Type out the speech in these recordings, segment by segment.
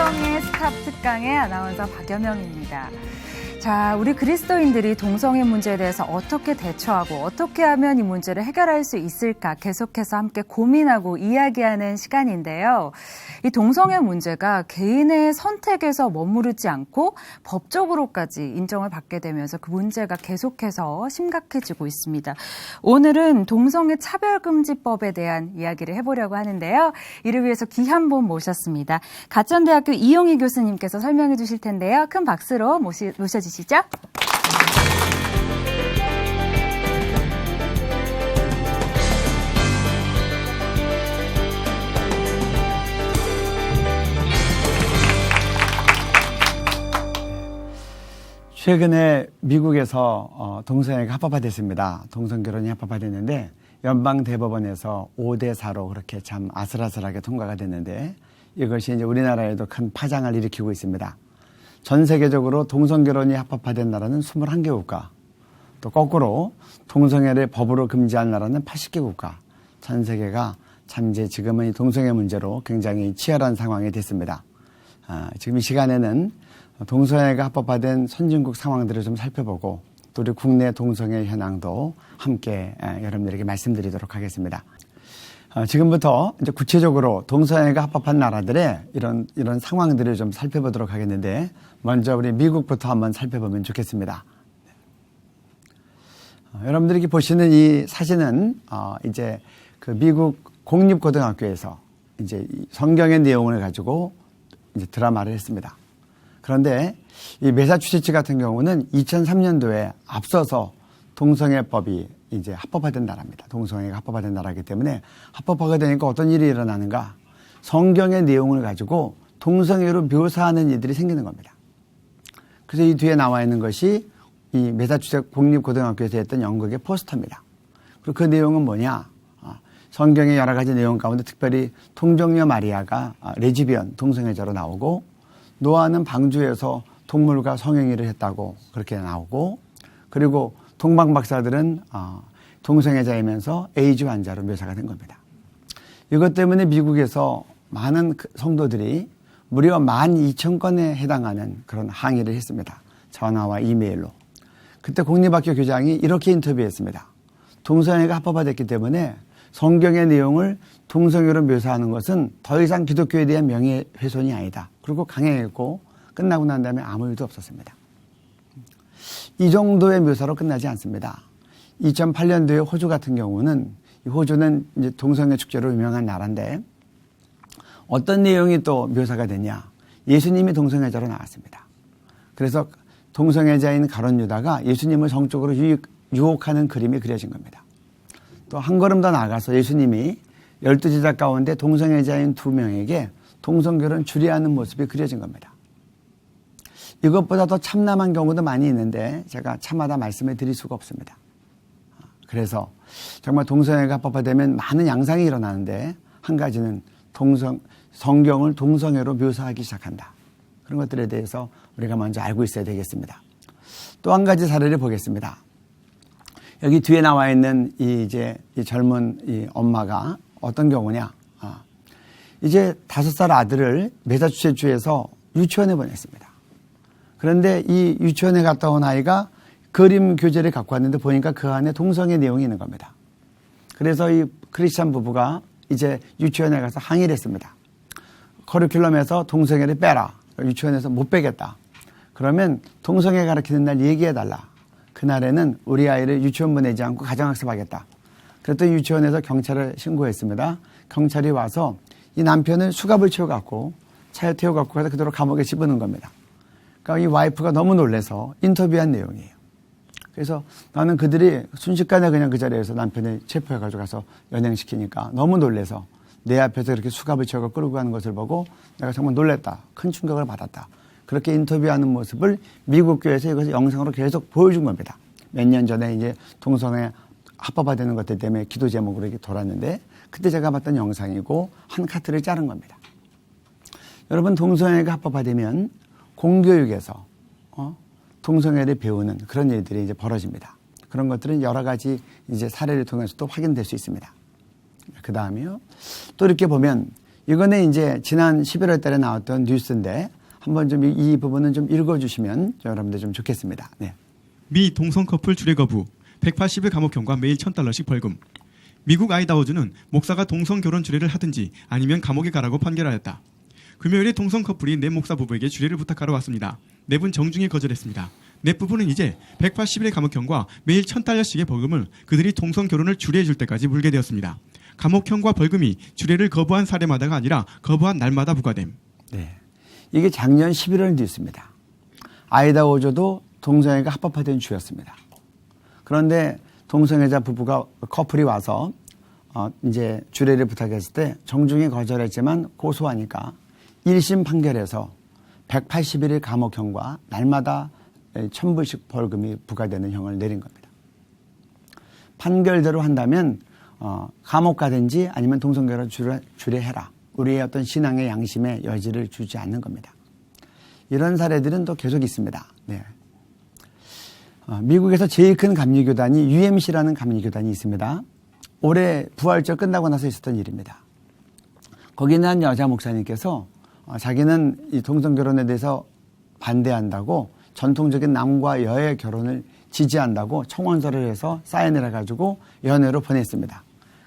성경의 스탑 특강의 아나운서 박연영입니다. 자, 우리 그리스도인들이 동성애 문제에 대해서 어떻게 대처하고 어떻게 하면 이 문제를 해결할 수 있을까 계속해서 함께 고민하고 이야기하는 시간인데요. 이 동성애 문제가 개인의 선택에서 머무르지 않고 법적으로까지 인정을 받게 되면서 그 문제가 계속해서 심각해지고 있습니다. 오늘은 동성애 차별금지법에 대한 이야기를 해보려고 하는데요. 이를 위해서 귀한 분 모셨습니다. 가천대학교 이용희 교수님께서 설명해 주실 텐데요. 큰 박수로 모셔주시죠. 최근에 미국에서 동성애가 합법화됐습니다. 동성결혼이 합법화됐는데 연방대법원에서 5대4로 그렇게 참 아슬아슬하게 통과가 됐는데 이것이 이제 우리나라에도 큰 파장을 일으키고 있습니다. 전 세계적으로 동성결혼이 합법화된 나라는 21개 국가, 또 거꾸로 동성애를 법으로 금지한 나라는 80개 국가, 전 세계가 참 이제 지금은 이 동성애 문제로 굉장히 치열한 상황이 됐습니다. 지금 이 시간에는 동성애가 합법화된 선진국 상황들을 좀 살펴보고 또 우리 국내 동성애 현황도 함께 여러분들에게 말씀드리도록 하겠습니다. 지금부터 이제 구체적으로 동성애가 합법한 나라들의 이런 상황들을 좀 살펴보도록 하겠는데 먼저 우리 미국부터 한번 살펴보면 좋겠습니다. 여러분들이 보시는 이 사진은 이제 그 미국 공립고등학교에서 이제 성경의 내용을 가지고 이제 드라마를 했습니다. 그런데 이 매사추세츠 같은 경우는 2003년도에 앞서서 동성애법이 이제 합법화된 나라입니다. 동성애가 합법화된 나라이기 때문에 합법화가 되니까 어떤 일이 일어나는가? 성경의 내용을 가지고 동성애로 묘사하는 일들이 생기는 겁니다. 그래서 이 뒤에 나와 있는 것이 이 매사추세츠 공립고등학교에서 했던 연극의 포스터입니다. 그리고 그 내용은 뭐냐? 성경의 여러 가지 내용 가운데 특별히 통정녀 마리아가 레즈비언 동성애자로 나오고 노아는 방주에서 동물과 성행위를 했다고 그렇게 나오고 그리고 동방 박사들은 동성애자이면서 에이즈 환자로 묘사가 된 겁니다. 이것 때문에 미국에서 많은 성도들이 무려 12,000건에 해당하는 그런 항의를 했습니다. 전화와 이메일로. 그때 공립학교 교장이 이렇게 인터뷰했습니다. 동성애가 합법화됐기 때문에 성경의 내용을 동성애로 묘사하는 것은 더 이상 기독교에 대한 명예훼손이 아니다. 그리고 강행했고 끝나고 난 다음에 아무 일도 없었습니다. 이 정도의 묘사로 끝나지 않습니다. 2008년도에 호주 같은 경우는 이 호주는 이제 동성애 축제로 유명한 나라인데 어떤 내용이 또 묘사가 되냐? 예수님이 동성애자로 나왔습니다. 그래서 동성애자인 가룟 유다가 예수님을 성적으로 유혹하는 그림이 그려진 겁니다. 또 한 걸음 더 나아가서 예수님이 12제자 가운데 동성애자인 2명에게 동성결혼 주례하는 모습이 그려진 겁니다. 이것보다 더 참남한 경우도 많이 있는데 제가 차마다 말씀을 드릴 수가 없습니다. 그래서 정말 동성애가 합법화되면 많은 양상이 일어나는데 한 가지는 성경을 동성애로 묘사하기 시작한다. 그런 것들에 대해서 우리가 먼저 알고 있어야 되겠습니다. 또 한 가지 사례를 보겠습니다. 여기 뒤에 나와 있는 이 젊은 이 엄마가 어떤 경우냐. 이제 5살 아들을 매사추세츠주에서 유치원에 보냈습니다. 그런데 이 유치원에 갔다 온 아이가 그림 교재를 갖고 왔는데 보니까 그 안에 동성애 내용이 있는 겁니다. 그래서 이 크리스찬 부부가 이제 유치원에 가서 항의를 했습니다. 커리큘럼에서 동성애를 빼라. 유치원에서 못 빼겠다. 그러면 동성애 가르치는 날 얘기해달라. 그날에는 우리 아이를 유치원 보내지 않고 가정학습하겠다. 그랬더니 유치원에서 경찰을 신고했습니다. 경찰이 와서 이 남편을 수갑을 채워갖고 차에 태워갖고 가서 그대로 감옥에 집어넣은 겁니다. 그러니까 이 와이프가 너무 놀라서 인터뷰한 내용이에요. 그래서 나는 그들이 순식간에 그냥 그 자리에서 남편을 체포해가지고 가서 연행시키니까 너무 놀라서 내 앞에서 이렇게 수갑을 채워 끌고 가는 것을 보고 내가 정말 놀랐다. 큰 충격을 받았다. 그렇게 인터뷰하는 모습을 미국 교회에서 이것을 영상으로 계속 보여준 겁니다. 몇 년 전에 이제 동성애 합법화되는 것들 때문에 기도 제목으로 이렇게 돌았는데 그때 제가 봤던 영상이고 한 카트를 자른 겁니다. 여러분 동성애가 합법화되면 공교육에서 동성애를 배우는 그런 일들이 이제 벌어집니다. 그런 것들은 여러 가지 이제 사례를 통해서도 확인될 수 있습니다. 그 다음에요. 또 이렇게 보면 이거는 이제 지난 11월 달에 나왔던 뉴스인데 한번 좀 이 부분은 좀 읽어주시면 여러분들 좀 좋겠습니다. 네. 미 동성 커플 주례 거부, 180일 감옥형과 매일 $1,000씩 벌금. 미국 아이다호주는 목사가 동성 결혼 주례를 하든지 아니면 감옥에 가라고 판결하였다. 금요일에 동성 커플이 내 목사 부부에게 주례를 부탁하러 왔습니다. 넷은 정중히 거절했습니다. 넷 부부는 이제 180일의 감옥형과 매일 $1,000씩의 벌금을 그들이 동성 결혼을 주례해 줄 때까지 물게 되었습니다. 감옥형과 벌금이 주례를 거부한 사례마다가 아니라 거부한 날마다 부과됨. 네. 이게 작년 11월 뉴스입니다. 아이다호주도 동성애가 합법화된 주였습니다. 그런데 동성애자 부부가 커플이 와서 이제 주례를 부탁했을 때 정중히 거절했지만 고소하니까 1심 판결에서 180일의 감옥형과 날마다 $1,000씩 벌금이 부과되는 형을 내린 겁니다. 판결대로 한다면 감옥 가든지 아니면 동성결혼 주례해라. 우리의 어떤 신앙의 양심에 여지를 주지 않는 겁니다. 이런 사례들은 또 계속 있습니다. 네. 미국에서 제일 큰 감리교단이 UMC라는 감리교단이 있습니다. 올해 부활절 끝나고 나서 있었던 일입니다. 거기는 한 여자 목사님께서 자기는 이 동성결혼에 대해서 반대한다고 전통적인 남과 여의 결혼을 지지한다고 청원서를 해서 사인을 해가지고 연회로 보냈습니다.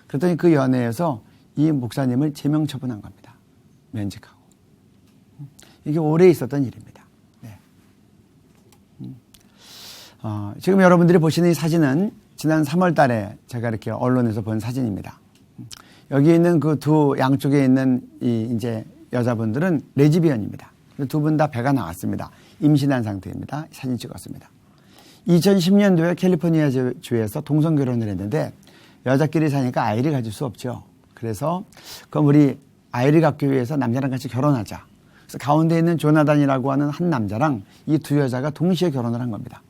그랬더니 그 연회에서 이 목사님을 제명 처분한 겁니다. 면직하고. 이게 올해 있었던 일입니다. 네. 지금 여러분들이 보시는 이 사진은 지난 3월 달에 제가 이렇게 언론에서 본 사진입니다. 여기 있는 그 두 양쪽에 있는 이 이제 여자분들은 레즈비언입니다. 두 분 다 배가 나왔습니다. 임신한 상태입니다. 사진 찍었습니다. 2010년도에 캘리포니아 주에서 동성 결혼을 했는데 여자끼리 사니까 아이를 가질 수 없죠. 그래서 그럼 우리 아이를 갖기 위해서 남자랑 같이 결혼하자. 그래서 가운데 있는 조나단이라고 하는 한 남자랑 이 두 여자가 동시에 결혼을 한 겁니다.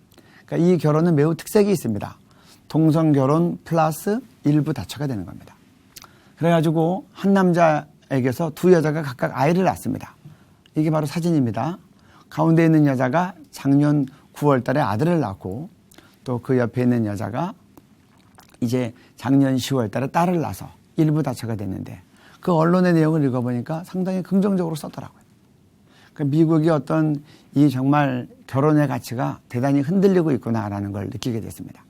그러니까 이 결혼은 매우 특색이 있습니다. 동성 결혼 플러스 일부 다처가 되는 겁니다. 그래가지고 한 남자에게서 두 여자가 각각 아이를 낳습니다. 이게 바로 사진입니다. 가운데 있는 여자가 작년 9월 달에 아들을 낳고 또 그 옆에 있는 여자가 이제 작년 10월 달에 딸을 낳아서 일부 다처가 됐는데 그 언론의 내용을 읽어보니까 상당히 긍정적으로 썼더라고요. 그러니까 미국의 어떤 이 정말 결혼의 가치가 대단히 흔들리고 있구나라는 걸 느끼게 됐습니다.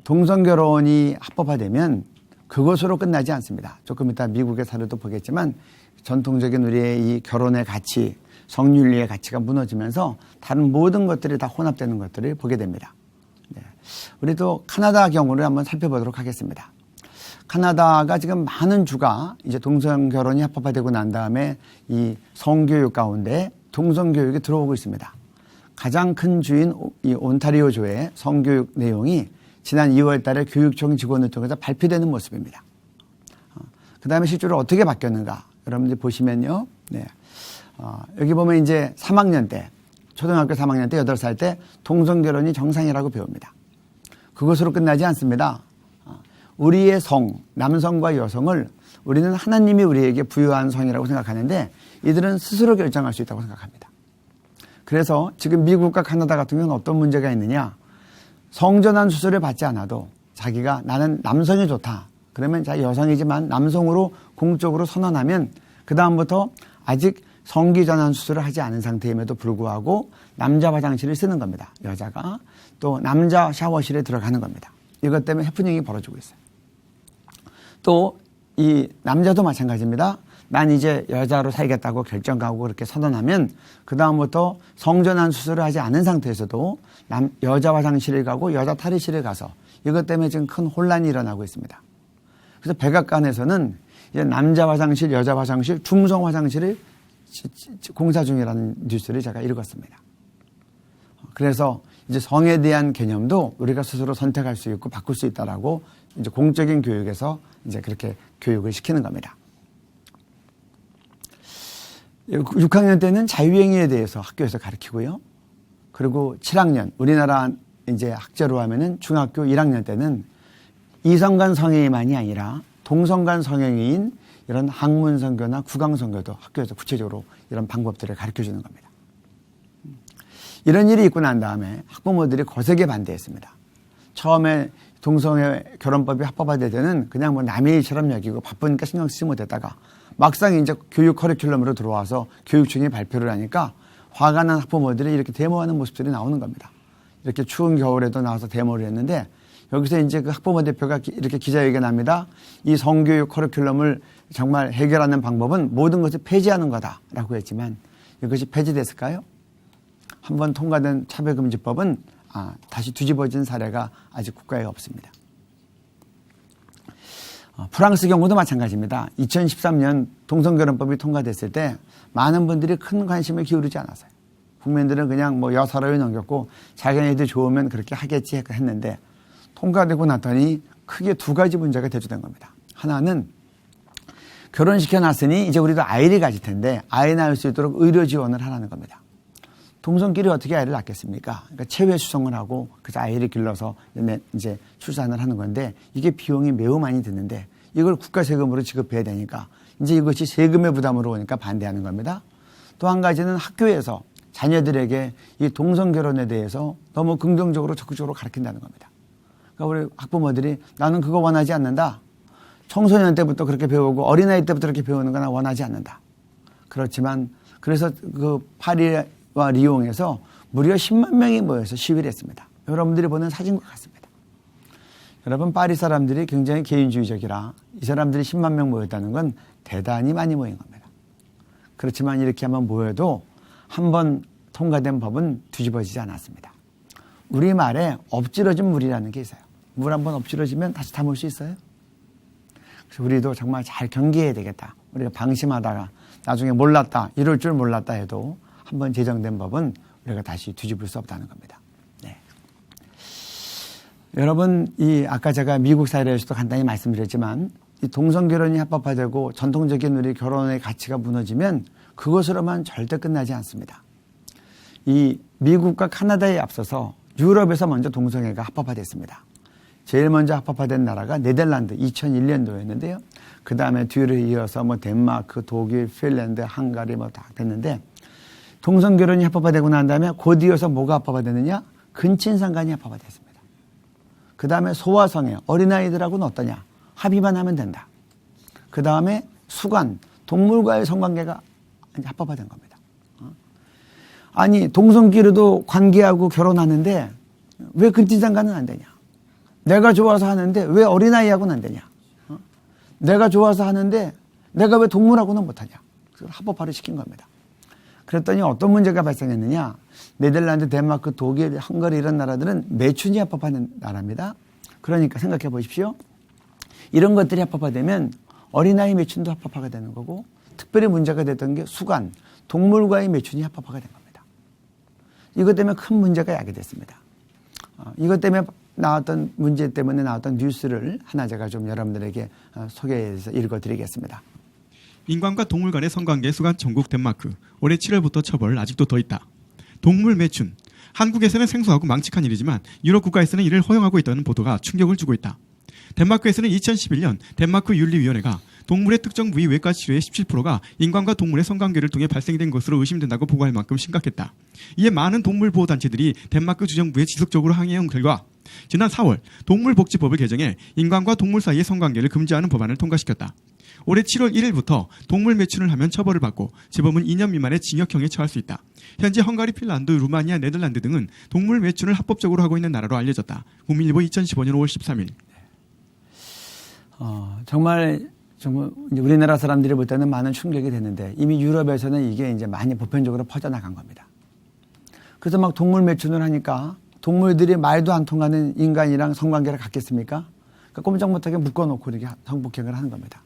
동성 결혼이 합법화되면 그것으로 끝나지 않습니다. 조금 이따 미국의 사례도 보겠지만 전통적인 우리의 이 결혼의 가치, 성윤리의 가치가 무너지면서 다른 모든 것들이 다 혼합되는 것들을 보게 됩니다. 네. 우리도 카나다 경우를 한번 살펴보도록 하겠습니다. 카나다가 지금 많은 주가 이제 동성 결혼이 합법화되고 난 다음에 이 성교육 가운데 동성 교육이 들어오고 있습니다. 가장 큰 주인 이 온타리오주의 성교육 내용이 지난 2월 달에 교육청 직원을 통해서 발표되는 모습입니다. 그 다음에 실제로 어떻게 바뀌었는가 여러분들 보시면요. 네. 여기 보면 이제 3학년 때 초등학교 3학년 때 8살 때 동성 결혼이 정상이라고 배웁니다. 그것으로 끝나지 않습니다. 우리의 성, 남성과 여성을 우리는 하나님이 우리에게 부여한 성이라고 생각하는데 이들은 스스로 결정할 수 있다고 생각합니다. 그래서 지금 미국과 카나다 같은 경우는 어떤 문제가 있느냐. 성전환 수술을 받지 않아도 자기가 나는 남성이 좋다. 그러면 자기 여성이지만 남성으로 공적으로 선언하면 그 다음부터 아직 성기전환 수술을 하지 않은 상태임에도 불구하고 남자 화장실을 쓰는 겁니다. 여자가 또 남자 샤워실에 들어가는 겁니다. 이것 때문에 해프닝이 벌어지고 있어요. 또 이 남자도 마찬가지입니다. 난 이제 여자로 살겠다고 결정하고 그렇게 선언하면 그 다음부터 성전환 수술을 하지 않은 상태에서도 여자 화장실을 가고 여자 탈의실을 가서 이것 때문에 지금 큰 혼란이 일어나고 있습니다. 그래서 백악관에서는 이제 남자 화장실, 여자 화장실, 중성 화장실을 공사 중이라는 뉴스를 제가 읽었습니다. 그래서 이제 성에 대한 개념도 우리가 스스로 선택할 수 있고 바꿀 수 있다라고 이제 공적인 교육에서 이제 그렇게 교육을 시키는 겁니다. 6학년 때는 자유행위에 대해서 학교에서 가르치고요. 그리고 7학년, 우리나라 이제 학제로 하면은 중학교 1학년 때는 이성 간 성행위만이 아니라 동성 간 성행위인 이런 학문 선교나 구강 선교도 학교에서 구체적으로 이런 방법들을 가르쳐 주는 겁니다. 이런 일이 있고 난 다음에 학부모들이 거세게 반대했습니다. 처음에 동성애 결혼법이 합법화될 때는 그냥 뭐 남의 일처럼 여기고 바쁘니까 신경 쓰지 못했다가 막상 이제 교육 커리큘럼으로 들어와서 교육청이 발표를 하니까 화가 난 학부모들이 이렇게 데모하는 모습들이 나오는 겁니다. 이렇게 추운 겨울에도 나와서 데모를 했는데 여기서 이제 그 학부모 대표가 이렇게 기자회견합니다. 이 성교육 커리큘럼을 정말 해결하는 방법은 모든 것을 폐지하는 거다라고 했지만 이것이 폐지됐을까요? 한번 통과된 차별금지법은 다시 뒤집어진 사례가 아직 국가에 없습니다. 프랑스 경우도 마찬가지입니다. 2013년 동성결혼법이 통과됐을 때 많은 분들이 큰 관심을 기울이지 않았어요. 국민들은 그냥 뭐 여사로이 넘겼고 자기네들 좋으면 그렇게 하겠지 했는데 통과되고 났더니 크게 두 가지 문제가 대두된 겁니다. 하나는 결혼시켜놨으니 이제 우리도 아이를 가질 텐데 아이 낳을 수 있도록 의료 지원을 하라는 겁니다. 동성끼리 어떻게 아이를 낳겠습니까? 그러니까 체외 수성을 하고 그래서 아이를 길러서 이제 출산을 하는 건데 이게 비용이 매우 많이 드는데 이걸 국가 세금으로 지급해야 되니까 이제 이것이 세금의 부담으로 오니까 반대하는 겁니다. 또 한 가지는 학교에서 자녀들에게 이 동성 결혼에 대해서 너무 긍정적으로 적극적으로 가르친다는 겁니다. 그러니까 우리 학부모들이 나는 그거 원하지 않는다. 청소년 때부터 그렇게 배우고 어린아이 때부터 그렇게 배우는 거 나 원하지 않는다. 그렇지만 그래서 그 파리와 리옹에서 무려 10만 명이 모여서 시위를 했습니다. 여러분들이 보는 사진과 같습니다. 여러분 파리 사람들이 굉장히 개인주의적이라 이 사람들이 10만 명 모였다는 건 대단히 많이 모인 겁니다. 그렇지만 이렇게 한번 모여도 한번 통과된 법은 뒤집어지지 않았습니다. 우리말에 엎질러진 물이라는 게 있어요. 물 한번 엎질러지면 다시 담을 수 있어요? 그래서 우리도 정말 잘 경계해야 되겠다. 우리가 방심하다가 나중에 몰랐다, 이럴 줄 몰랐다 해도 한번 제정된 법은 우리가 다시 뒤집을 수 없다는 겁니다. 네. 여러분, 아까 제가 미국 사례에서도 간단히 말씀드렸지만 이 동성결혼이 합법화되고 전통적인 우리 결혼의 가치가 무너지면 그것으로만 절대 끝나지 않습니다. 이 미국과 카나다에 앞서서 유럽에서 먼저 동성애가 합법화됐습니다. 제일 먼저 합법화된 나라가 네덜란드 2001년도였는데요. 그 다음에 뒤를 이어서 뭐 덴마크, 독일, 핀란드, 헝가리 뭐 다 됐는데 동성결혼이 합법화되고 난 다음에 곧 이어서 뭐가 합법화되느냐? 근친상간이 합법화됐습니다. 그 다음에 소아성애, 어린아이들하고는 어떠냐? 합의만 하면 된다. 그 다음에 수관, 동물과의 성관계가 합법화된 겁니다. 아니 동성끼리도 관계하고 결혼하는데 왜 근친상간은 안 되냐? 내가 좋아서 하는데 왜 어린아이하고는 안 되냐? 내가 좋아서 하는데 내가 왜 동물하고는 못하냐? 그래서 합법화를 시킨 겁니다. 그랬더니 어떤 문제가 발생했느냐? 네덜란드, 덴마크, 독일, 헝가리 이런 나라들은 매춘이 합법화된 나라입니다. 그러니까 생각해 보십시오. 이런 것들이 합법화되면 어린아이 매춘도 합법화가 되는 거고 특별히 문제가 됐던 게 수관, 동물과의 매춘이 합법화가 된 겁니다. 이것 때문에 큰 문제가 야기됐습니다. 이것 때문에 나왔던 문제 때문에 나왔던 뉴스를 하나 제가 좀 여러분들에게 소개해서 읽어드리겠습니다. 인간과 동물 간의 성관계 수간 전국 덴마크. 올해 7월부터 처벌 아직도 더 있다. 동물 매춘. 한국에서는 생소하고 망측한 일이지만 유럽 국가에서는 이를 허용하고 있다는 보도가 충격을 주고 있다. 덴마크에서는 2011년 덴마크 윤리위원회가 동물의 특정 부위 외과 치료의 17%가 인간과 동물의 성관계를 통해 발생된 것으로 의심된다고 보고할 만큼 심각했다. 이에 많은 동물보호단체들이 덴마크 주정부에 지속적으로 항의해온 결과 지난 4월 동물복지법을 개정해 인간과 동물 사이의 성관계를 금지하는 법안을 통과시켰다. 올해 7월 1일부터 동물 매춘을 하면 처벌을 받고 재범은 2년 미만의 징역형에 처할 수 있다. 현재 헝가리, 핀란드, 루마니아, 네덜란드 등은 동물 매춘을 합법적으로 하고 있는 나라로 알려졌다. 국민일보 2015년 5월 13일. 정말 우리나라 사람들이 볼 때는 많은 충격이 됐는데 이미 유럽에서는 이게 이제 많이 보편적으로 퍼져나간 겁니다. 그래서 막 동물 매춘을 하니까 동물들이 말도 안 통하는 인간이랑 성관계를 갖겠습니까? 그러니까 꼼짝 못하게 묶어놓고 이렇게 성폭행을 하는 겁니다.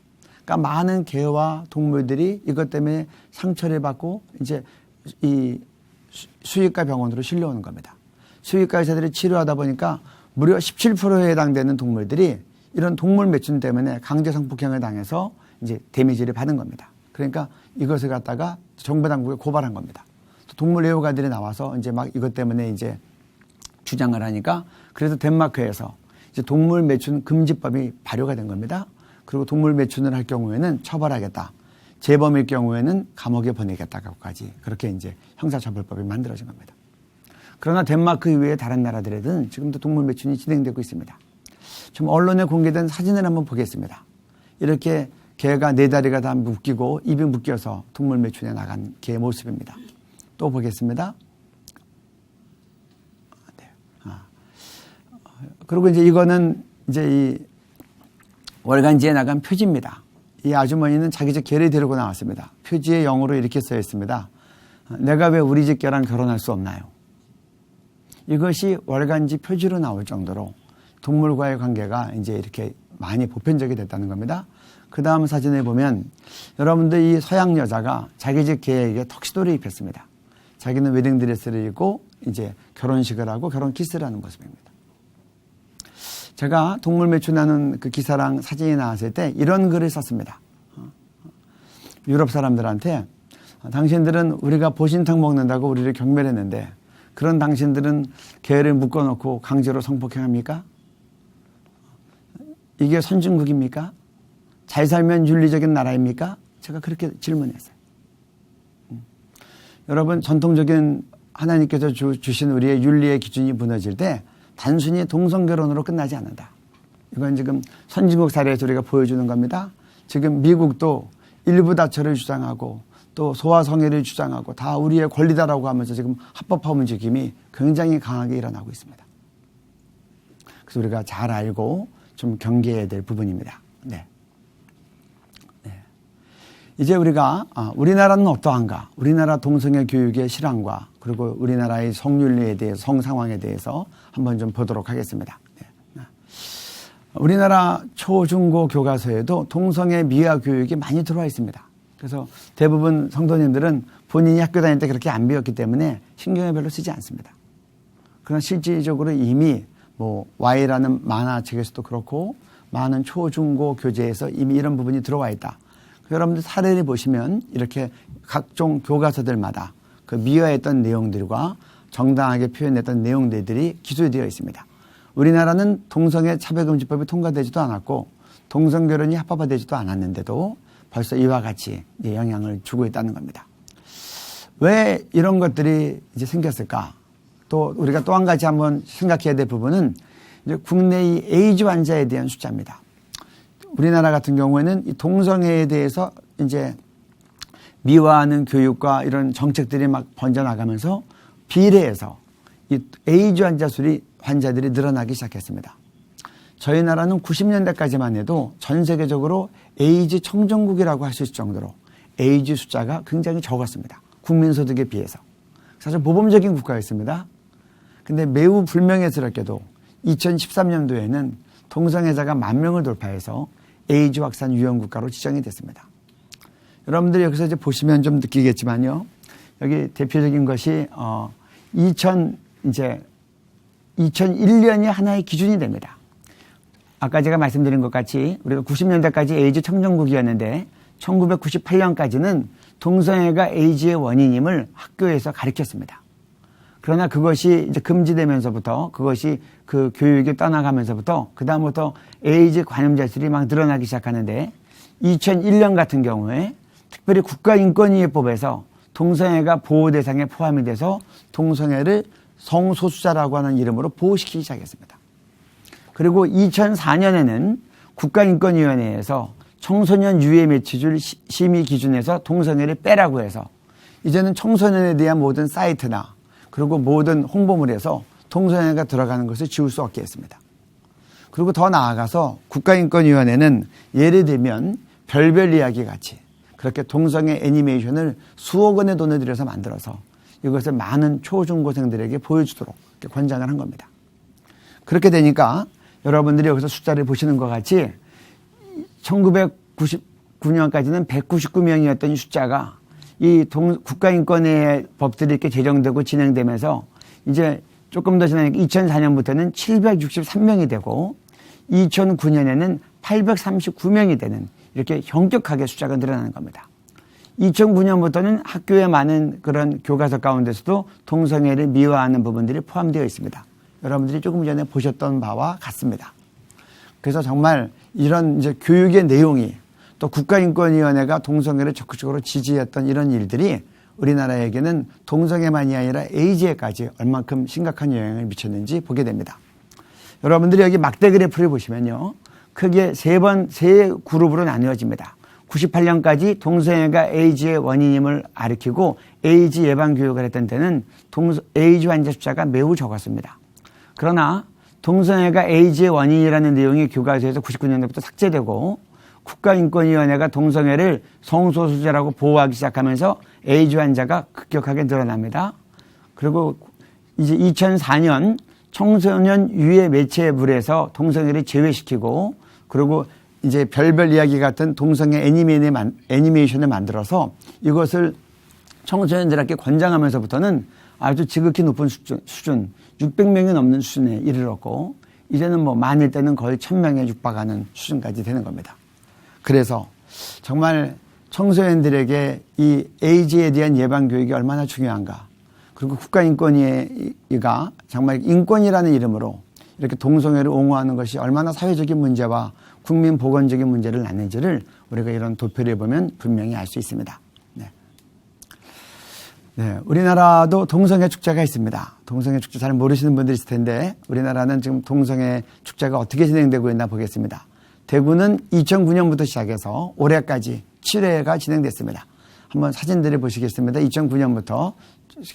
그러니까 많은 개와 동물들이 이것 때문에 상처를 받고 이제 이 수의과 병원으로 실려오는 겁니다. 수의과 의사들이 치료하다 보니까 무려 17%에 해당되는 동물들이 이런 동물 매춘 때문에 강제 성폭행을 당해서 이제 데미지를 받은 겁니다. 그러니까 이것을 갖다가 정부 당국에 고발한 겁니다. 동물 애호가들이 나와서 이제 막 이것 때문에 이제 주장을 하니까 그래서 덴마크에서 이제 동물 매춘 금지법이 발효가 된 겁니다. 그리고 동물 매춘을 할 경우에는 처벌하겠다. 재범일 경우에는 감옥에 보내겠다까지 그렇게 이제 형사처벌법이 만들어진 겁니다. 그러나 덴마크 이외의 다른 나라들에는 지금도 동물 매춘이 진행되고 있습니다. 좀 언론에 공개된 사진을 한번 보겠습니다. 이렇게 개가 네 다리가 다 묶이고 입이 묶여서 동물 매춘에 나간 개의 모습입니다. 또 보겠습니다. 네. 그리고 이제 이거는 이제 이 월간지에 나간 표지입니다. 이 아주머니는 자기 집 개를 데리고 나왔습니다. 표지에 영어로 이렇게 써 있습니다. 내가 왜 우리 집 개랑 결혼할 수 없나요? 이것이 월간지 표지로 나올 정도로 동물과의 관계가 이제 이렇게 많이 보편적이 됐다는 겁니다. 그 다음 사진에 보면 여러분들 이 서양 여자가 자기 집 개에게 턱시도를 입혔습니다. 자기는 웨딩드레스를 입고 이제 결혼식을 하고 결혼 키스를 하는 모습입니다. 제가 동물 매춘하는 그 기사랑 사진이 나왔을 때 이런 글을 썼습니다. 유럽 사람들한테 당신들은 우리가 보신탕 먹는다고 우리를 경멸했는데 그런 당신들은 개를 묶어놓고 강제로 성폭행합니까? 이게 선진국입니까? 잘 살면 윤리적인 나라입니까? 제가 그렇게 질문했어요. 여러분, 전통적인 하나님께서 주신 우리의 윤리의 기준이 무너질 때 단순히 동성결혼으로 끝나지 않는다. 이건 지금 선진국 사례에서 우리가 보여주는 겁니다. 지금 미국도 일부 다처를 주장하고 또 소아성애를 주장하고 다 우리의 권리다라고 하면서 지금 합법화 움직임이 굉장히 강하게 일어나고 있습니다. 그래서 우리가 잘 알고 좀 경계해야 될 부분입니다. 네. 이제 우리가 우리나라는 어떠한가? 우리나라 동성애 교육의 실황과 그리고 우리나라의 성윤리에 대해서 성 상황에 대해서 한번 좀 보도록 하겠습니다. 네. 우리나라 초중고 교과서에도 동성애 미화 교육이 많이 들어와 있습니다. 그래서 대부분 성도님들은 본인이 학교 다닐 때 그렇게 안 배웠기 때문에 신경을 별로 쓰지 않습니다. 그러나 실질적으로 이미 뭐 Y라는 만화책에서도 그렇고 많은 초중고 교재에서 이미 이런 부분이 들어와 있다. 여러분들 사례를 보시면 이렇게 각종 교과서들마다 그 미화했던 내용들과 정당하게 표현했던 내용들이 기술되어 있습니다. 우리나라는 동성애 차별금지법이 통과되지도 않았고 동성결혼이 합법화되지도 않았는데도 벌써 이와 같이 영향을 주고 있다는 겁니다. 왜 이런 것들이 이제 생겼을까? 또 우리가 또 한 가지 한번 생각해야 될 부분은 이제 국내의 에이즈 환자에 대한 숫자입니다. 우리나라 같은 경우에는 이 동성애에 대해서 이제 미화하는 교육과 이런 정책들이 막 번져나가면서 비례해서 이 에이즈 환자들이 늘어나기 시작했습니다. 저희 나라는 90년대까지만 해도 전 세계적으로 에이즈 청정국이라고 할 수 있을 정도로 에이즈 숫자가 굉장히 적었습니다. 국민소득에 비해서. 사실 모범적인 국가였습니다. 근데 매우 불명예스럽게도 2013년도에는 동성애자가 10,000명을 돌파해서 에이즈 확산 위험 국가로 지정이 됐습니다. 여러분들이 여기서 이제 보시면 좀 느끼겠지만요. 여기 대표적인 것이 2001년이 하나의 기준이 됩니다. 아까 제가 말씀드린 것 같이 우리가 90년대까지 에이즈 청정국이었는데 1998년까지는 동성애가 에이즈의 원인임을 학교에서 가르쳤습니다. 그러나 그것이 이제 금지되면서부터 그것이 그 교육이 떠나가면서부터 그다음부터 에이즈 감염자 수들이 막 늘어나기 시작하는데 2001년 같은 경우에 특별히 국가인권위헌법에서 동성애가 보호 대상에 포함이 돼서 동성애를 성소수자라고 하는 이름으로 보호시키기 시작했습니다. 그리고 2004년에는 국가인권위원회에서 청소년 유해 매체줄 심의 기준에서 동성애를 빼라고 해서 이제는 청소년에 대한 모든 사이트나 그리고 모든 홍보물에서 동성애가 들어가는 것을 지울 수 없게 했습니다. 그리고 더 나아가서 국가인권위원회는 예를 들면 별별 이야기 같이 그렇게 동성애 애니메이션을 수억 원의 돈을 들여서 만들어서 이것을 많은 초중고생들에게 보여주도록 권장을 한 겁니다. 그렇게 되니까 여러분들이 여기서 숫자를 보시는 것 같이 1999년까지는 199명이었던 이 숫자가 이 국가인권의 법들이 이렇게 제정되고 진행되면서 이제 조금 더 지나니까 2004년부터는 763명이 되고 2009년에는 839명이 되는 이렇게 현격하게 숫자가 늘어나는 겁니다. 2009년부터는 학교에 많은 그런 교과서 가운데서도 동성애를 미화하는 부분들이 포함되어 있습니다. 여러분들이 조금 전에 보셨던 바와 같습니다. 그래서 정말 이런 이제 교육의 내용이 또 국가인권위원회가 동성애를 적극적으로 지지했던 이런 일들이 우리나라에게는 동성애만이 아니라 에이즈에까지 얼만큼 심각한 영향을 미쳤는지 보게 됩니다. 여러분들이 여기 막대 그래프를 보시면요. 크게 세 그룹으로 나누어집니다. 98년까지 동성애가 에이즈의 원인임을 가리키고 에이즈 예방 교육을 했던 때는 에이즈 환자 숫자가 매우 적었습니다. 그러나 동성애가 에이즈의 원인이라는 내용이 교과서에서 99년도부터 삭제되고 국가인권위원회가 동성애를 성소수자라고 보호하기 시작하면서 에이즈 환자가 급격하게 늘어납니다. 그리고 이제 2004년 청소년 유해 매체물에서 동성애를 제외시키고 그리고 이제 별별 이야기 같은 동성애 애니메이션을 만들어서 이것을 청소년들에게 권장하면서부터는 아주 지극히 높은 수준 600명이 넘는 수준에 이르렀고 이제는 뭐 많을 때는 거의 1000명에 육박하는 수준까지 되는 겁니다. 그래서 정말 청소년들에게 이 에이즈에 대한 예방 교육이 얼마나 중요한가. 그리고 국가인권위가 정말 인권이라는 이름으로 이렇게 동성애를 옹호하는 것이 얼마나 사회적인 문제와 국민 보건적인 문제를 낳는지를 우리가 이런 도표를 보면 분명히 알 수 있습니다. 네, 우리나라도 동성애 축제가 있습니다. 동성애 축제 잘 모르시는 분들이 있을 텐데 우리나라는 지금 동성애 축제가 어떻게 진행되고 있나 보겠습니다. 대구는 2009년부터 시작해서 올해까지 7회가 진행됐습니다. 한번 사진들을 보시겠습니다. 2009년부터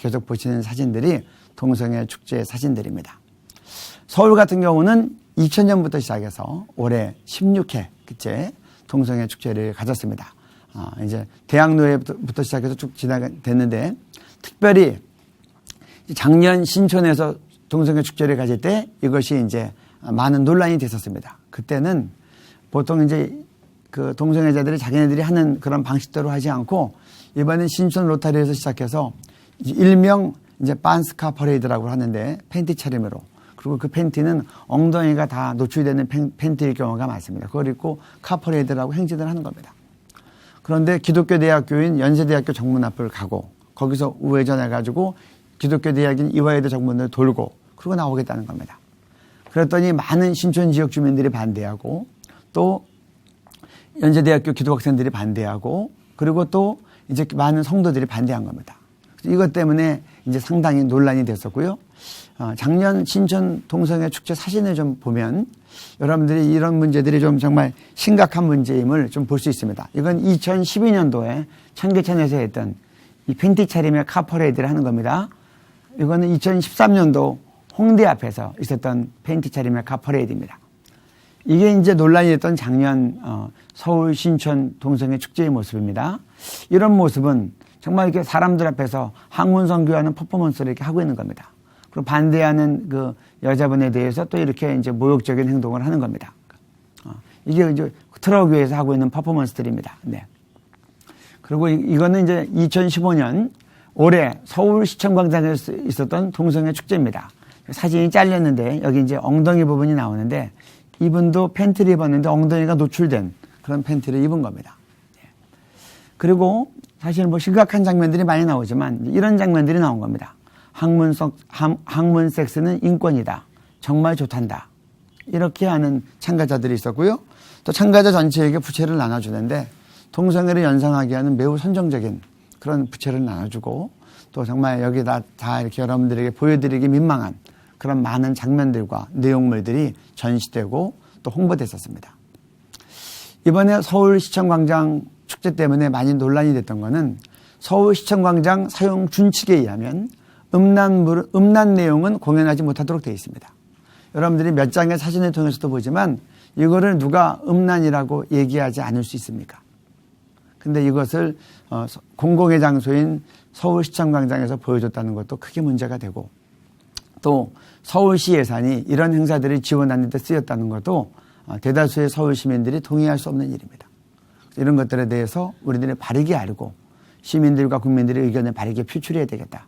계속 보시는 사진들이 동성애 축제 사진들입니다. 서울 같은 경우는 2000년부터 시작해서 올해 16회째 동성애 축제를 가졌습니다. 이제 대학로회부터 시작해서 쭉 진행됐는데 특별히 작년 신촌에서 동성애 축제를 가질 때 이것이 이제 많은 논란이 됐었습니다. 그때는 보통 이제 그 동성애자들이 자기네들이 하는 그런 방식대로 하지 않고 이번엔 신촌 로타리에서 시작해서 일명 이제 빤스카 퍼레이드라고 하는데 팬티 차림으로 그리고 그 팬티는 엉덩이가 다 노출되는 팬티일 경우가 많습니다. 그걸 입고 카퍼레이드라고 행진을 하는 겁니다. 그런데 기독교 대학교인 연세대학교 정문 앞을 가고 거기서 우회전해가지고 기독교 대학인 이화여대 정문을 돌고 그러고 나오겠다는 겁니다. 그랬더니 많은 신촌 지역 주민들이 반대하고 또 연세대학교 기독학생들이 반대하고 그리고 또 이제 많은 성도들이 반대한 겁니다. 이것 때문에 이제 상당히 논란이 됐었고요. 작년 신촌 동성애 축제 사진을 좀 보면 여러분들이 이런 문제들이 좀 정말 심각한 문제임을 좀 볼 수 있습니다. 이건 2012년도에 청계천에서 했던 이 팬티 차림의 카퍼레이드를 하는 겁니다. 이거는 2013년도 홍대 앞에서 있었던 팬티 차림의 카퍼레이드입니다. 이게 이제 논란이 됐던 작년 서울 신촌 동성애 축제의 모습입니다. 이런 모습은 정말 이렇게 사람들 앞에서 학문 선교하는 퍼포먼스를 이렇게 하고 있는 겁니다. 그리고 반대하는 그 여자분에 대해서 또 이렇게 이제 모욕적인 행동을 하는 겁니다. 이게 이제 트럭 위에서 하고 있는 퍼포먼스들입니다. 네. 그리고 이거는 이제 2015년 올해 서울시청광장에서 있었던 동성애 축제입니다. 사진이 잘렸는데 여기 이제 엉덩이 부분이 나오는데 이분도 팬티를 입었는데 엉덩이가 노출된 그런 팬티를 입은 겁니다. 그리고 사실 뭐 심각한 장면들이 많이 나오지만 이런 장면들이 나온 겁니다. 학문 섹스는 인권이다. 정말 좋단다. 이렇게 하는 참가자들이 있었고요. 또 참가자 전체에게 부채를 나눠주는데 동성애를 연상하게 하는 매우 선정적인 그런 부채를 나눠주고 또 정말 여기다 다 이렇게 여러분들에게 보여드리기 민망한 그런 많은 장면들과 내용물들이 전시되고 또 홍보됐었습니다. 이번에 서울시청광장 축제 때문에 많이 논란이 됐던 거는 서울시청광장 사용 준칙에 의하면 음란 내용은 공연하지 못하도록 되어 있습니다. 여러분들이 몇 장의 사진을 통해서도 보지만 이거를 누가 음란이라고 얘기하지 않을 수 있습니까? 근데 이것을 공공의 장소인 서울시청광장에서 보여줬다는 것도 크게 문제가 되고 또 서울시 예산이 이런 행사들을 지원하는 데 쓰였다는 것도 대다수의 서울 시민들이 동의할 수 없는 일입니다. 이런 것들에 대해서 우리들이 바르게 알고 시민들과 국민들의 의견을 바르게 표출해야 되겠다.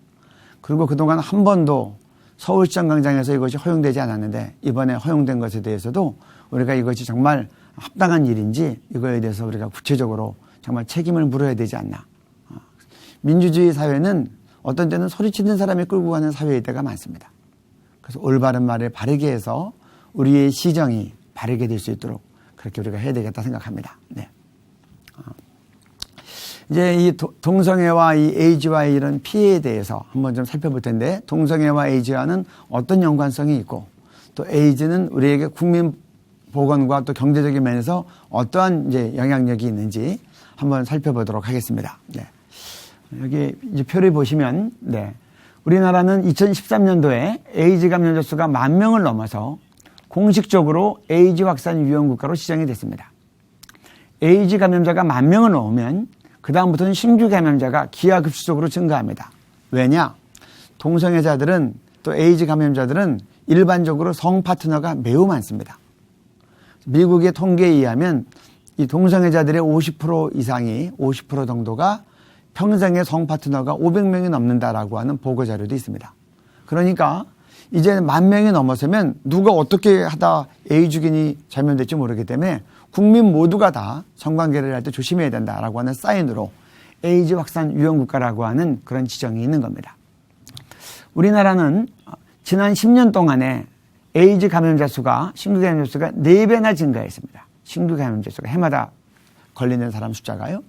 그리고 그동안 한 번도 서울시청광장에서 이것이 허용되지 않았는데 이번에 허용된 것에 대해서도 우리가 이것이 정말 합당한 일인지 이거에 대해서 우리가 구체적으로 정말 책임을 물어야 되지 않나. 민주주의 사회는 어떤 때는 소리치는 사람이 끌고 가는 사회일 때가 많습니다. 그래서 올바른 말을 바르게 해서 우리의 시정이 바르게 될 수 있도록 그렇게 우리가 해야 되겠다 생각합니다. 네. 이제 이 동성애와 이 에이즈와의 이런 피해에 대해서 한번 좀 살펴볼 텐데 동성애와 에이즈와는 어떤 연관성이 있고 또 에이즈는 우리에게 국민 보건과 또 경제적인 면에서 어떠한 이제 영향력이 있는지 한번 살펴보도록 하겠습니다. 네. 여기 이제 표를 보시면, 네. 우리나라는 2013년도에 에이즈 감염자 수가 10,000명을 넘어서 공식적으로 에이즈 확산 위험 국가로 지정이 됐습니다. 에이즈 감염자가 10,000명을 넘으면 그다음부터는 신규 감염자가 기하급수적으로 증가합니다. 왜냐? 동성애자들은 또 에이즈 감염자들은 일반적으로 성 파트너가 매우 많습니다. 미국의 통계에 의하면 이 동성애자들의 50% 이상이 50% 정도가 평생의 성 파트너가 500명이 넘는다라고 하는 보고 자료도 있습니다. 그러니까 이제 10,000명이 넘어서면 누가 어떻게 하다 에이즈균이 전염될지 모르기 때문에 국민 모두가 다 성관계를 할 때 조심해야 된다라고 하는 사인으로 에이즈 확산 위험 국가라고 하는 그런 지정이 있는 겁니다. 우리나라는 지난 10년 동안에 에이즈 감염자 수가, 신규 감염자 수가 4배나 증가했습니다. 신규 감염자 수가 해마다 걸리는 사람 숫자가요.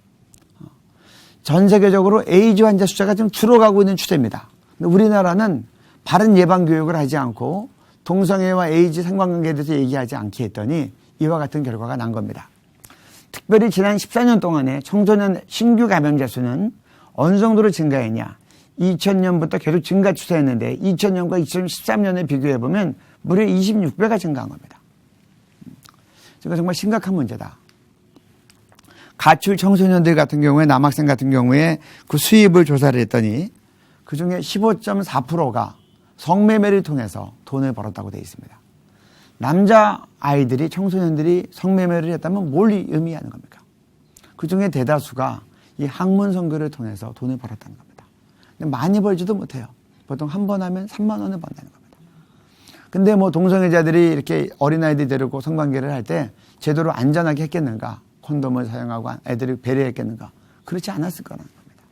전 세계적으로 에이즈 환자 숫자가 좀 줄어가고 있는 추세입니다. 근데 우리나라는 바른 예방 교육을 하지 않고 동성애와 에이즈 상관관계에 대해서 얘기하지 않게 했더니 이와 같은 결과가 난 겁니다. 특별히 지난 14년 동안에 청소년 신규 감염자 수는 어느 정도로 증가했냐. 2000년부터 계속 증가 추세였는데 2000년과 2013년에 비교해보면 무려 26배가 증가한 겁니다. 이거 정말 심각한 문제다. 가출 청소년들 같은 경우에 남학생 같은 경우에 그 수입을 조사를 했더니 그중에 15.4%가 성매매를 통해서 돈을 벌었다고 되어 있습니다. 남자 아이들이 청소년들이 성매매를 했다면 뭘 의미하는 겁니까? 그중에 대다수가 이 학문 선교를 통해서 돈을 벌었다는 겁니다. 근데 많이 벌지도 못해요. 보통 한 번 하면 3만 원을 번다는 겁니다. 근데 뭐 동성애자들이 이렇게 어린아이들 데리고 성관계를 할 때 제대로 안전하게 했겠는가? 콘돔을 사용하고 애들을 배려했겠는가? 그렇지 않았을 거라는 겁니다.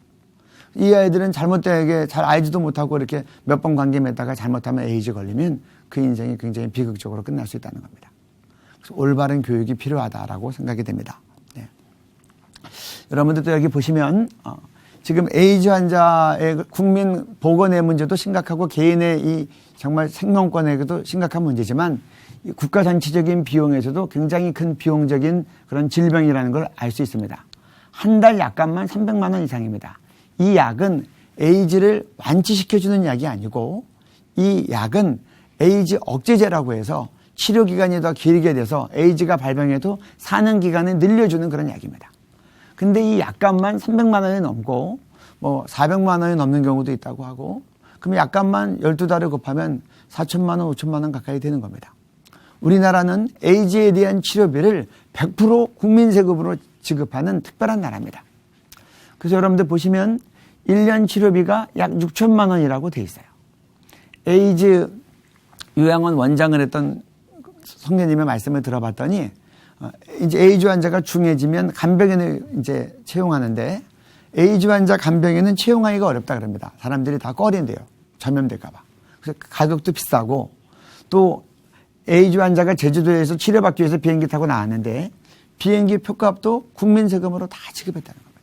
이 아이들은 잘못되게 잘 알지도 못하고 이렇게 몇 번 관계 맺다가 잘못하면 에이즈 걸리면 그 인생이 굉장히 비극적으로 끝날 수 있다는 겁니다. 그래서 올바른 교육이 필요하다라고 생각이 됩니다. 네. 여러분들도 여기 보시면 지금 에이즈 환자의 국민 보건의 문제도 심각하고 개인의 이 정말 생명권에도 심각한 문제지만 국가 전체적인 비용에서도 굉장히 큰 비용적인 그런 질병이라는 걸 알 수 있습니다. 한 달 약값만 300만 원 이상입니다. 이 약은 에이즈를 완치시켜주는 약이 아니고 이 약은 에이즈 억제제라고 해서 치료 기간이 더 길게 돼서 에이즈가 발병해도 사는 기간을 늘려주는 그런 약입니다. 근데 이 약값만 300만 원이 넘고 뭐 400만 원이 넘는 경우도 있다고 하고 그럼 약값만 12달을 곱하면 4천만 원, 5천만 원 가까이 되는 겁니다. 우리나라는 에이즈에 대한 치료비를 100% 국민 세금으로 지급하는 특별한 나라입니다. 그래서 여러분들 보시면 1년 치료비가 약 6천만 원이라고 돼 있어요. 에이즈 요양원 원장을 했던 성녀님의 말씀을 들어봤더니 이제 에이즈 환자가 중해지면 간병인을 이제 채용하는데 에이즈 환자 간병인은 채용하기가 어렵다 그럽니다. 사람들이 다 꺼린대요. 전염될까 봐. 그래서 가격도 비싸고 또 에이즈 환자가 제주도에서 치료받기 위해서 비행기 타고 나왔는데 비행기 표값도 국민 세금으로 다 지급했다는 겁니다.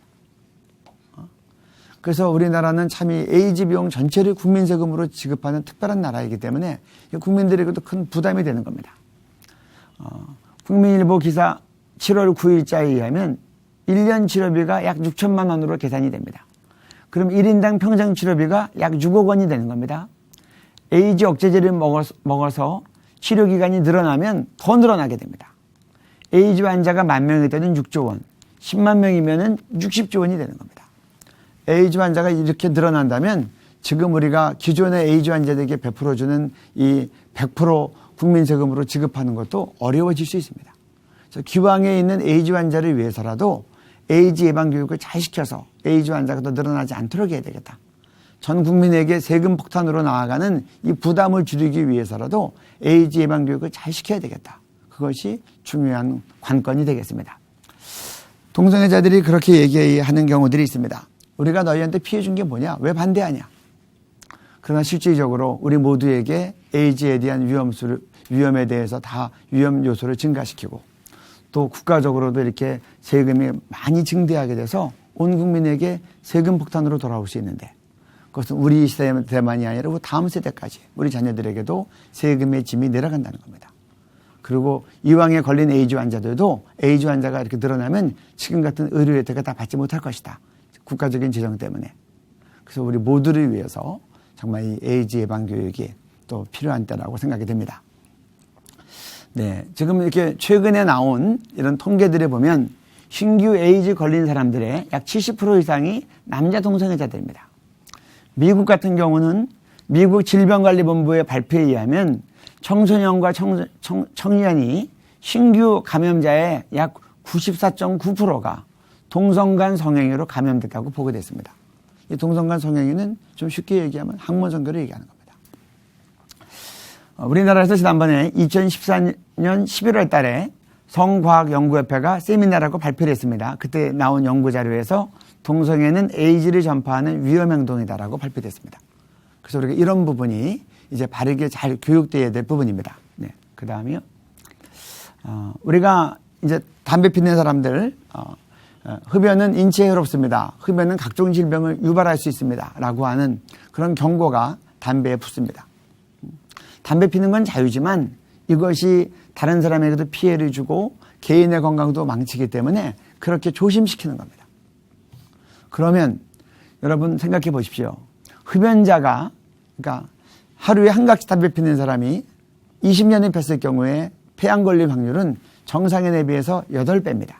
그래서 우리나라는 참 이 에이즈 비용 전체를 국민 세금으로 지급하는 특별한 나라이기 때문에 국민들에게도 큰 부담이 되는 겁니다. 국민일보 기사 7월 9일자에 의하면 1년 치료비가 약 6천만 원으로 계산이 됩니다. 그럼 1인당 평생 치료비가 약 6억 원이 되는 겁니다. 에이즈 억제제를 먹어서 치료 기간이 늘어나면 더 늘어나게 됩니다. 에이즈 환자가 10,000명일 때는 6조 원, 10만 명이면 60조 원이 되는 겁니다. 에이즈 환자가 이렇게 늘어난다면 지금 우리가 기존의 에이즈 환자들에게 베풀어주는 이 100% 국민 세금으로 지급하는 것도 어려워질 수 있습니다. 그래서 기왕에 있는 에이즈 환자를 위해서라도 에이즈 예방 교육을 잘 시켜서 에이즈 환자가 더 늘어나지 않도록 해야 되겠다. 전 국민에게 세금 폭탄으로 나아가는 이 부담을 줄이기 위해서라도 에이즈 예방 교육을 잘 시켜야 되겠다. 그것이 중요한 관건이 되겠습니다. 동성애자들이 그렇게 얘기하는 경우들이 있습니다. 우리가 너희한테 피해 준 게 뭐냐? 왜 반대하냐? 그러나 실질적으로 우리 모두에게 에이즈에 대한 위험에 대해서 다 위험 요소를 증가시키고 또 국가적으로도 이렇게 세금이 많이 증대하게 돼서 온 국민에게 세금 폭탄으로 돌아올 수 있는데 그것은 우리 세대만이 아니라 다음 세대까지 우리 자녀들에게도 세금의 짐이 내려간다는 겁니다. 그리고 이왕에 걸린 에이즈 환자들도 에이즈 환자가 이렇게 늘어나면 지금 같은 의료 혜택을 다 받지 못할 것이다. 국가적인 재정 때문에. 그래서 우리 모두를 위해서 정말 이 에이즈 예방 교육이 또 필요한 때라고 생각이 됩니다. 네, 지금 이렇게 최근에 나온 이런 통계들을 보면 신규 에이즈 걸린 사람들의 약 70% 이상이 남자 동성애자들입니다. 미국 같은 경우는 미국 질병관리본부의 발표에 의하면 청소년과 청년이 신규 감염자의 약 94.9%가 동성간 성행위로 감염됐다고 보고됐습니다. 이 동성간 성행위는 좀 쉽게 얘기하면 학문성교를 얘기하는 겁니다. 우리나라에서 지난번에 2014년 11월 달에 성과학연구협회가 세미나라고 발표를 했습니다. 그때 나온 연구자료에서 동성애는 에이즈를 전파하는 위험행동이다라고 발표됐습니다. 그래서 우리가 이런 부분이 이제 바르게 잘 교육되어야 될 부분입니다. 네. 그 다음이요. 우리가 이제 담배 피는 사람들, 흡연은 인체에 해롭습니다. 흡연은 각종 질병을 유발할 수 있습니다. 라고 하는 그런 경고가 담배에 붙습니다. 담배 피는 건 자유지만 이것이 다른 사람에게도 피해를 주고 개인의 건강도 망치기 때문에 그렇게 조심시키는 겁니다. 그러면 여러분 생각해 보십시오. 흡연자가, 그러니까 하루에 한 각씩 담배 피는 사람이 20년을 폈을 경우에 폐암 걸릴 확률은 정상인에 비해서 8배입니다.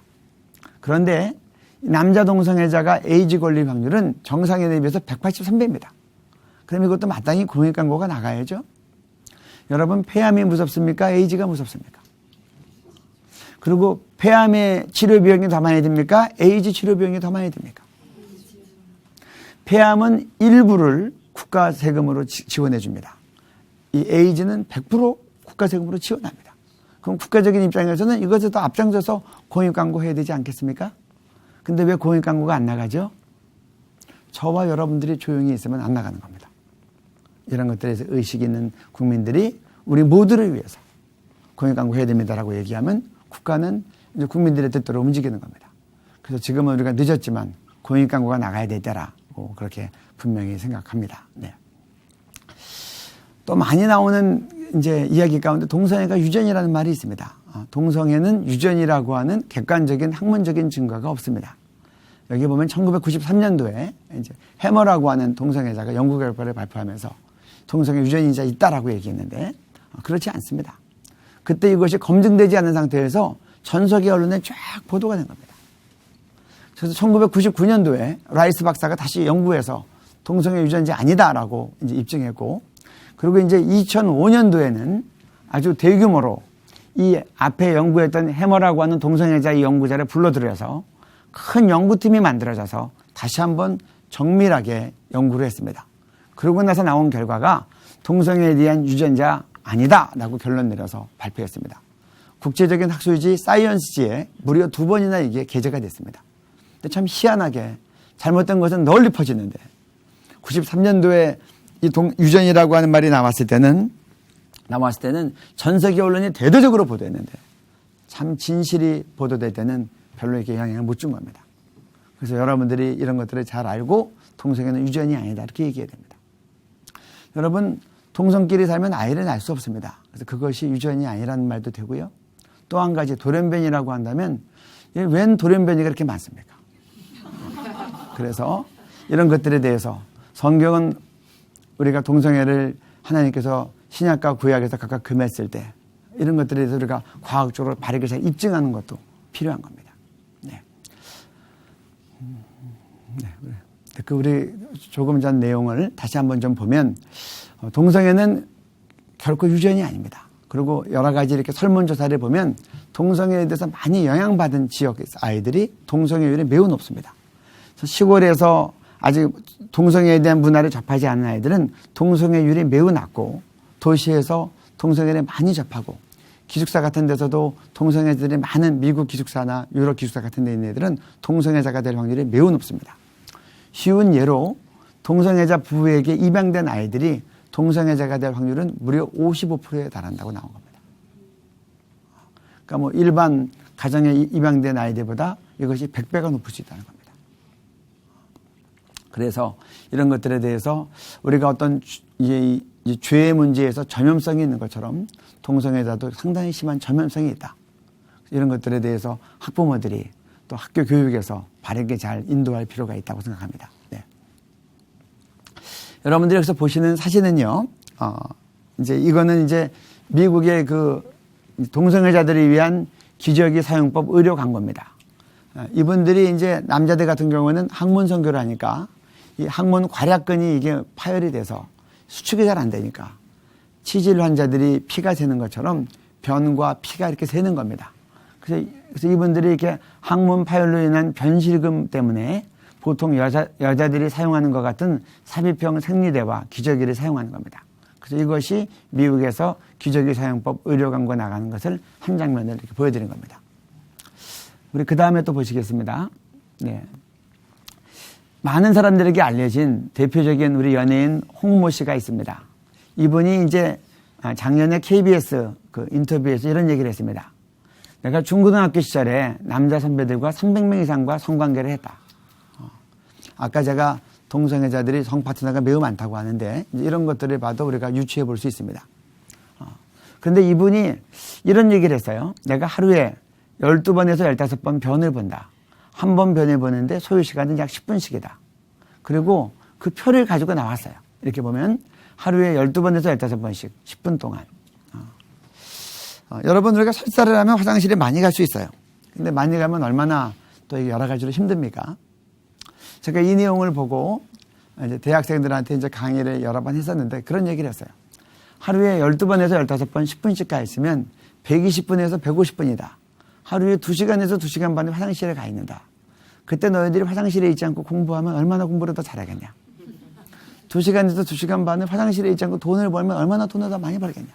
그런데 남자 동성애자가 에이즈 걸릴 확률은 정상인에 비해서 183배입니다. 그럼 이것도 마땅히 공익 광고가 나가야죠. 여러분, 폐암이 무섭습니까? 에이즈가 무섭습니까? 그리고 폐암의 치료 비용이 더 많이 듭니까? 에이즈 치료 비용이 더 많이 듭니까? 폐암은 일부를 국가 세금으로 지원해 줍니다. 이 에이즈는 100% 국가 세금으로 지원합니다. 그럼 국가적인 입장에서는 이것을 더 앞장서서 공익 광고 해야 되지 않겠습니까? 근데 왜 공익 광고가 안 나가죠? 저와 여러분들이 조용히 있으면 안 나가는 겁니다. 이런 것들에서 의식 있는 국민들이 우리 모두를 위해서 공익 광고 해야 됩니다라고 얘기하면 국가는 이제 국민들의 뜻대로 움직이는 겁니다. 그래서 지금은 우리가 늦었지만 공익 광고가 나가야 되더라고 그렇게 분명히 생각합니다. 네. 또 많이 나오는 이제 이야기 가운데 동성애가 유전이라는 말이 있습니다. 동성애는 유전이라고 하는 객관적인 학문적인 증거가 없습니다. 여기 보면 1993년도에 이제 해머라고 하는 동성애자가 연구 결과를 발표하면서 동성애 유전인자 있다라고 얘기했는데 그렇지 않습니다. 그때 이것이 검증되지 않은 상태에서 전 세계 언론에 쫙 보도가 된 겁니다. 그래서 1999년도에 라이스 박사가 다시 연구해서 동성애 유전자 아니다라고 이제 입증했고, 그리고 이제 2005년도에는 아주 대규모로 이 앞에 연구했던 해머라고 하는 동성애자 이 연구자를 불러들여서 큰 연구팀이 만들어져서 다시 한번 정밀하게 연구를 했습니다. 그러고 나서 나온 결과가 동성애에 대한 유전자 아니다라고 결론 내려서 발표했습니다. 국제적인 학술지 사이언스지에 무려 2번이나 이게 게재가 됐습니다. 근데 참 희한하게 잘못된 것은 널리 퍼지는데 93년도에 이 유전이라고 하는 말이 나왔을 때는 전 세계 언론이 대대적으로 보도했는데 참 진실이 보도될 때는 별로 이렇게 영향을 못 준 겁니다. 그래서 여러분들이 이런 것들을 잘 알고 동성애는 유전이 아니다 이렇게 얘기해야 됩니다. 여러분, 동성끼리 살면 아이를 낳을 수 없습니다. 그래서 그것이 유전이 아니라는 말도 되고요. 또 한 가지 돌연변이라고 한다면 웬 돌연변이가 그렇게 많습니까? 그래서 이런 것들에 대해서 성경은 우리가 동성애를 하나님께서 신약과 구약에서 각각 금했을 때 이런 것들에 대해서 우리가 과학적으로 바르게 잘 입증하는 것도 필요한 겁니다. 네. 그 우리 조금 전 내용을 다시 한번 좀 보면 동성애는 결코 유전이 아닙니다. 그리고 여러 가지 이렇게 설문조사를 보면 동성애에 대해서 많이 영향받은 지역 아이들이 동성애율이 매우 높습니다. 그래서 시골에서 아직 동성애에 대한 문화를 접하지 않은 아이들은 동성애율이 매우 낮고 도시에서 동성애를 많이 접하고 기숙사 같은 데서도 동성애자들이 많은 미국 기숙사나 유럽 기숙사 같은 데 있는 애들은 동성애자가 될 확률이 매우 높습니다. 쉬운 예로 동성애자 부부에게 입양된 아이들이 동성애자가 될 확률은 무려 55%에 달한다고 나온 겁니다. 그러니까 뭐 일반 가정에 입양된 아이들보다 이것이 100배가 높을 수 있다는 겁니다. 그래서 이런 것들에 대해서 우리가 어떤 이 죄의 문제에서 전염성이 있는 것처럼 동성애자도 상당히 심한 전염성이 있다. 이런 것들에 대해서 학부모들이 또 학교 교육에서 바르게 잘 인도할 필요가 있다고 생각합니다. 네. 여러분들이 여기서 보시는 사진은요, 이제 이거는 이제 미국의 그 동성애자들을 위한 기저귀 사용법 의료 광고입니다. 이분들이 이제 남자들 같은 경우는 항문 선교를 하니까 이 항문 괄약근이 이게 파열이 돼서 수축이 잘 안 되니까 치질 환자들이 피가 새는 것처럼 변과 피가 이렇게 새는 겁니다. 그래서 이분들이 이렇게 항문 파열로 인한 변실금 때문에 보통 여자들이 사용하는 것 같은 삽입형 생리대와 기저귀를 사용하는 겁니다. 그래서 이것이 미국에서 기저귀 사용법 의료 광고 나가는 것을 한 장면을 이렇게 보여드린 겁니다. 우리 그 다음에 또 보시겠습니다. 네. 많은 사람들에게 알려진 대표적인 우리 연예인 홍모 씨가 있습니다. 이분이 이제 작년에 KBS 그 인터뷰에서 이런 얘기를 했습니다. 내가 중고등학교 시절에 남자 선배들과 300명 이상과 성관계를 했다. 아까 제가 동성애자들이 성파트너가 매우 많다고 하는데 이런 것들을 봐도 우리가 유추해 볼 수 있습니다. 그런데 이분이 이런 얘기를 했어요. 내가 하루에 12번에서 15번 변을 본다. 한 번 변을 보는데 소요 시간은 약 10분씩이다. 그리고 그 표를 가지고 나왔어요. 이렇게 보면 하루에 12번에서 15번씩 10분 동안. 여러분 우리가 설사를 하면 화장실에 많이 갈 수 있어요. 근데 많이 가면 얼마나 또 여러 가지로 힘듭니까? 제가 이 내용을 보고 이제 대학생들한테 이제 강의를 여러 번 했었는데 그런 얘기를 했어요. 하루에 12번에서 15번 10분씩 가 있으면 120분에서 150분이다. 하루에 2시간에서 2시간 반에 화장실에 가 있는다. 그때 너희들이 화장실에 있지 않고 공부하면 얼마나 공부를 더 잘하겠냐. 2시간에서 2시간 반을 화장실에 있지 않고 돈을 벌면 얼마나 돈을 더 많이 벌겠냐.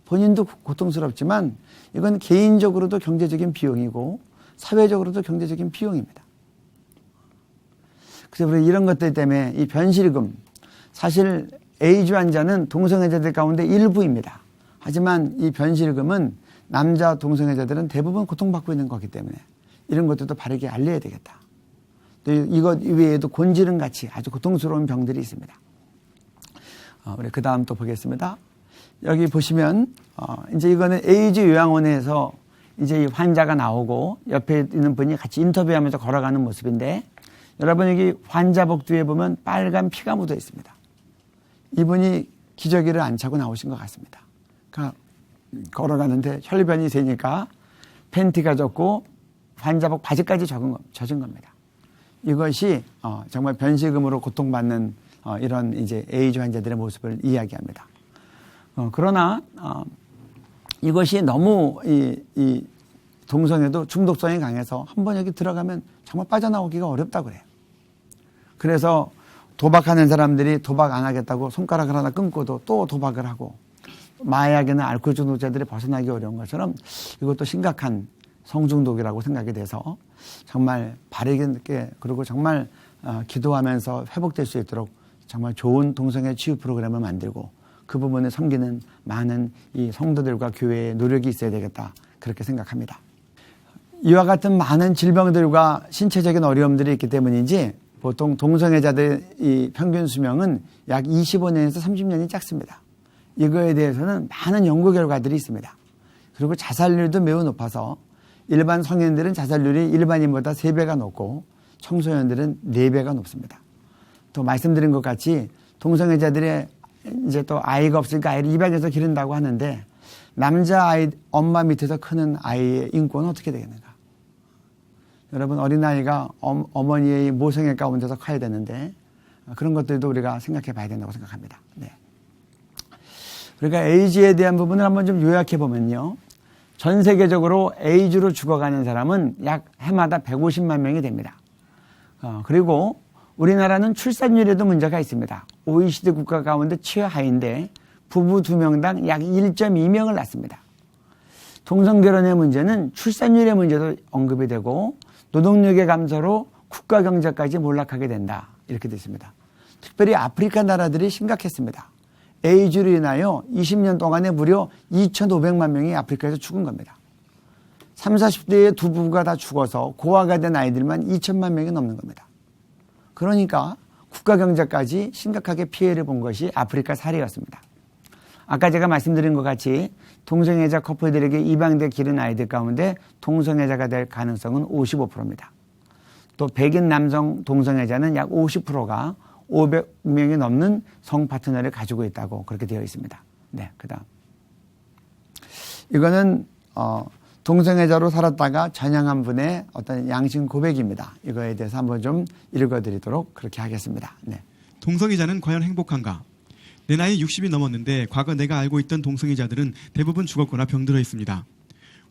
본인도 고통스럽지만 이건 개인적으로도 경제적인 비용이고 사회적으로도 경제적인 비용입니다. 그래서 우리 이런 것들 때문에 이 변실금, 사실 에이즈 환자는 동성애자들 가운데 일부입니다. 하지만 이 변실금은 남자 동성애자들은 대부분 고통받고 있는 거기 때문에 이런 것들도 바르게 알려야 되겠다. 또 이것 외에도 곤지름 같이 아주 고통스러운 병들이 있습니다. 우리 그 다음 또 보겠습니다. 여기 보시면 이제 이거는 에이즈 요양원에서 이제 이 환자가 나오고 옆에 있는 분이 같이 인터뷰하면서 걸어가는 모습인데 여러분 여기 환자복 뒤에 보면 빨간 피가 묻어 있습니다. 이분이 기저귀를 안 차고 나오신 것 같습니다. 그러니까 걸어가는데 혈변이 새니까 팬티가 젖고 환자복 바지까지 젖은 겁니다. 이것이 정말 변실금으로 고통받는 이런 이제 에이즈 환자들의 모습을 이야기합니다. 그러나 이것이 너무 이 동성애도 중독성이 강해서 한번 여기 들어가면 정말 빠져나오기가 어렵다고 그래요. 그래서 도박하는 사람들이 도박 안 하겠다고 손가락을 하나 끊고도 또 도박을 하고 마약이나 알코올 중독자들이 벗어나기 어려운 것처럼 이것도 심각한 성중독이라고 생각이 돼서 정말 바르게 그리고 정말 기도하면서 회복될 수 있도록 정말 좋은 동성애 치유 프로그램을 만들고 그 부분을 섬기는 많은 이 성도들과 교회의 노력이 있어야 되겠다 그렇게 생각합니다. 이와 같은 많은 질병들과 신체적인 어려움들이 있기 때문인지 보통 동성애자들의 이 평균 수명은 약 25년에서 30년이 짧습니다. 이거에 대해서는 많은 연구 결과들이 있습니다. 그리고 자살률도 매우 높아서 일반 성인들은 자살률이 일반인보다 3배가 높고 청소년들은 4배가 높습니다. 또 말씀드린 것 같이 동성애자들의 이제 또 아이가 없으니까 아이를 입양해서 기른다고 하는데 남자 아이 엄마 밑에서 크는 아이의 인권은 어떻게 되겠는가? 여러분 어린아이가 어머니의 모성애 가운데서 커야 되는데 그런 것들도 우리가 생각해 봐야 된다고 생각합니다. 네. 그러니까 에이즈에 대한 부분을 한번 좀 요약해 보면요. 전 세계적으로 에이즈로 죽어가는 사람은 약 해마다 150만 명이 됩니다. 그리고 우리나라는 출산율에도 문제가 있습니다. OECD 국가 가운데 최하인데 부부 2명당 약 1.2명을 낳습니다. 동성결혼의 문제는 출산율의 문제도 언급이 되고 노동력의 감소로 국가 경제까지 몰락하게 된다. 이렇게 됐습니다. 특별히 아프리카 나라들이 심각했습니다. 에이즈로 인하여 20년 동안에 무려 2,500만 명이 아프리카에서 죽은 겁니다. 30, 40대의 두 부부가 다 죽어서 고아가 된 아이들만 2천만 명이 넘는 겁니다. 그러니까 국가 경제까지 심각하게 피해를 본 것이 아프리카 사례였습니다. 아까 제가 말씀드린 것 같이 동성애자 커플들에게 입양돼 기른 아이들 가운데 동성애자가 될 가능성은 55%입니다. 또 백인 남성 동성애자는 약 50%가 500명이 넘는 성 파트너를 가지고 있다고 그렇게 되어 있습니다. 네, 그다음 이거는 동성애자로 살았다가 전향한 분의 어떤 양심 고백입니다. 이거에 대해서 한번 좀 읽어드리도록 그렇게 하겠습니다. 네. 동성애자는 과연 행복한가? 내 나이 60이 넘었는데 과거 내가 알고 있던 동성애자들은 대부분 죽었거나 병들어 있습니다.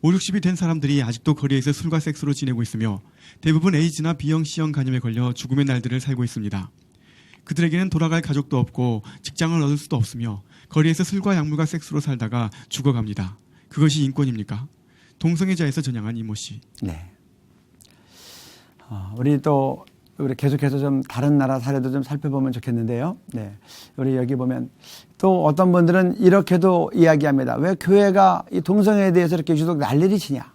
5, 60이 된 사람들이 아직도 거리에서 술과 섹스로 지내고 있으며 대부분 에이즈나 B형, C형 간염에 걸려 죽음의 날들을 살고 있습니다. 그들에게는 돌아갈 가족도 없고 직장을 얻을 수도 없으며 거리에서 술과 약물과 섹스로 살다가 죽어갑니다. 그것이 인권입니까? 동성애자에서 전향한 이모 씨. 네. 우리 계속해서 좀 다른 나라 사례도 좀 살펴보면 좋겠는데요. 네. 우리 여기 보면 또 어떤 분들은 이렇게도 이야기합니다. 왜 교회가 이 동성애에 대해서 이렇게 유독 난리를 치냐.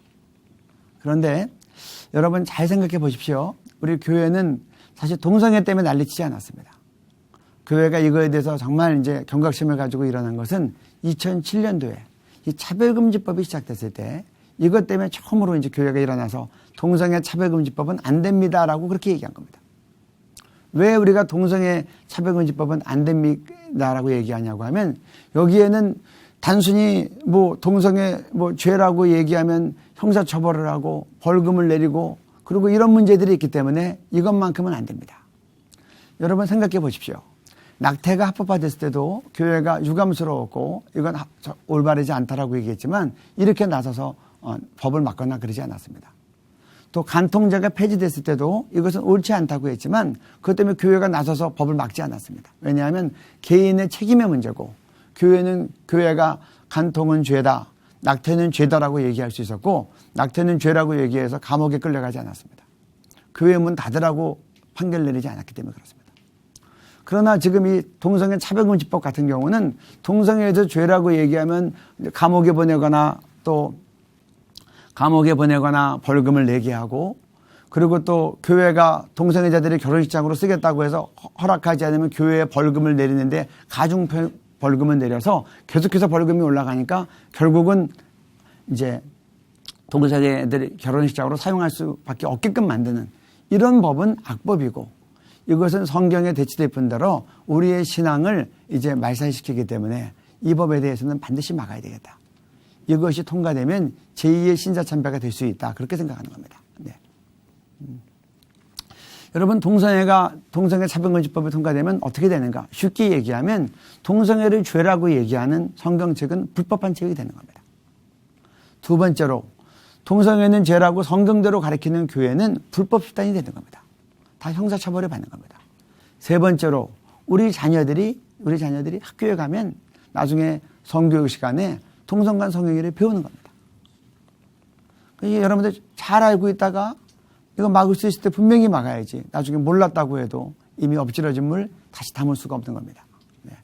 그런데 여러분 잘 생각해 보십시오. 우리 교회는 사실 동성애 때문에 난리치지 않았습니다. 교회가 이거에 대해서 정말 이제 경각심을 가지고 일어난 것은 2007년도에 이 차별금지법이 시작됐을 때 이것 때문에 처음으로 이제 교회가 일어나서 동성애 차별금지법은 안 됩니다라고 그렇게 얘기한 겁니다. 왜 우리가 동성애 차별금지법은 안 됩니다라고 얘기하냐고 하면 여기에는 단순히 동성애 죄라고 얘기하면 형사처벌을 하고 벌금을 내리고 그리고 이런 문제들이 있기 때문에 이것만큼은 안 됩니다. 여러분 생각해 보십시오. 낙태가 합법화됐을 때도 교회가 유감스러웠고 이건 올바르지 않다라고 얘기했지만 이렇게 나서서 법을 막거나 그러지 않았습니다. 또 간통죄가 폐지됐을 때도 이것은 옳지 않다고 했지만 그것 때문에 교회가 나서서 법을 막지 않았습니다. 왜냐하면 개인의 책임의 문제고 교회가 간통은 죄다, 낙태는 죄다라고 얘기할 수 있었고 낙태는 죄라고 얘기해서 감옥에 끌려가지 않았습니다. 교회 문 닫으라고 판결 내리지 않았기 때문에 그렇습니다. 그러나 지금 이 동성애 차별금지법 같은 경우는 동성애에서 죄라고 얘기하면 감옥에 보내거나 벌금을 내게 하고 그리고 또 교회가 동성애자들이 결혼식장으로 쓰겠다고 해서 허락하지 않으면 교회에 벌금을 내리는데 가중 벌금을 내려서 계속해서 벌금이 올라가니까 결국은 이제 동성애자들이 결혼식장으로 사용할 수밖에 없게끔 만드는 이런 법은 악법이고 이것은 성경에 대치될 뿐더러 우리의 신앙을 이제 말살시키기 때문에 이 법에 대해서는 반드시 막아야 되겠다. 이것이 통과되면 제2의 신사참배가 될 수 있다. 그렇게 생각하는 겁니다. 네. 여러분 동성애 차별금지법이 통과되면 어떻게 되는가? 쉽게 얘기하면 동성애를 죄라고 얘기하는 성경책은 불법한 책이 되는 겁니다. 두 번째로 동성애는 죄라고 성경대로 가르치는 교회는 불법 집단이 되는 겁니다. 다 형사처벌을 받는 겁니다. 세 번째로 우리 자녀들이 학교에 가면 나중에 성교육 시간에 동성간 성행위를 배우는 겁니다. 여러분들 잘 알고 있다가 이거 막을 수 있을 때 분명히 막아야지. 나중에 몰랐다고 해도 이미 엎질러진 물 다시 담을 수가 없는 겁니다. 네.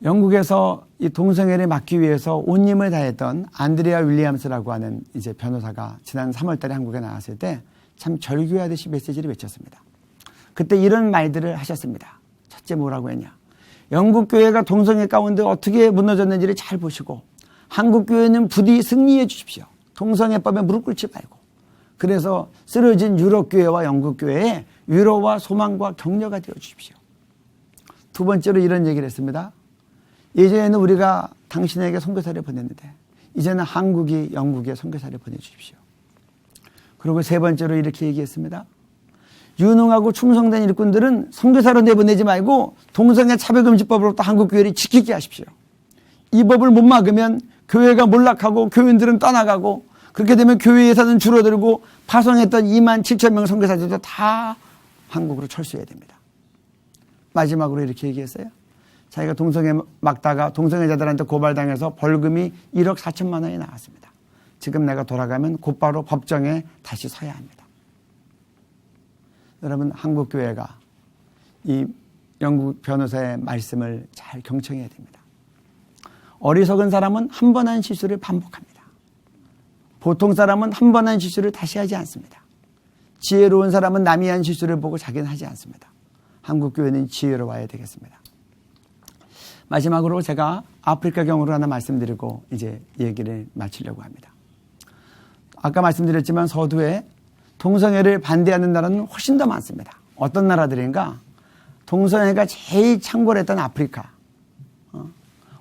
영국에서 이 동성애를 막기 위해서 온 힘을 다했던 안드레아 윌리엄스라고 하는 이제 변호사가 지난 3월 달에 한국에 나왔을 때 참 절규하듯이 메시지를 외쳤습니다. 그때 이런 말들을 하셨습니다. 첫째 뭐라고 했냐. 영국 교회가 동성애 가운데 어떻게 무너졌는지를 잘 보시고 한국 교회는 부디 승리해 주십시오. 동성애법에 무릎 꿇지 말고. 그래서 쓰러진 유럽 교회와 영국 교회에 위로와 소망과 격려가 되어 주십시오. 두 번째로 이런 얘기를 했습니다. 예전에는 우리가 당신에게 선교사를 보냈는데 이제는 한국이 영국에 선교사를 보내주십시오. 그리고 세 번째로 이렇게 얘기했습니다. 유능하고 충성된 일꾼들은 선교사로 내보내지 말고 동성애 차별금지법으로부터 한국교회를 지키게 하십시오. 이 법을 못 막으면 교회가 몰락하고 교인들은 떠나가고 그렇게 되면 교회 예산은 줄어들고 파송했던 2만 7천 명 선교사들도 다 한국으로 철수해야 됩니다. 마지막으로 이렇게 얘기했어요. 자기가 동성애 막다가 동성애자들한테 고발당해서 벌금이 1억 4천만 원이 나왔습니다. 지금 내가 돌아가면 곧바로 법정에 다시 서야 합니다. 여러분 한국교회가 이 영국 변호사의 말씀을 잘 경청해야 됩니다. 어리석은 사람은 한 번 한 실수를 반복합니다. 보통 사람은 한 번 한 실수를 다시 하지 않습니다. 지혜로운 사람은 남이 한 실수를 보고 자기는 하지 않습니다. 한국 교회는 지혜로워야 되겠습니다. 마지막으로 제가 아프리카 경우를 하나 말씀드리고 이제 얘기를 마치려고 합니다. 아까 말씀드렸지만 서두에 동성애를 반대하는 나라는 훨씬 더 많습니다. 어떤 나라들인가? 동성애가 제일 창궐했던 아프리카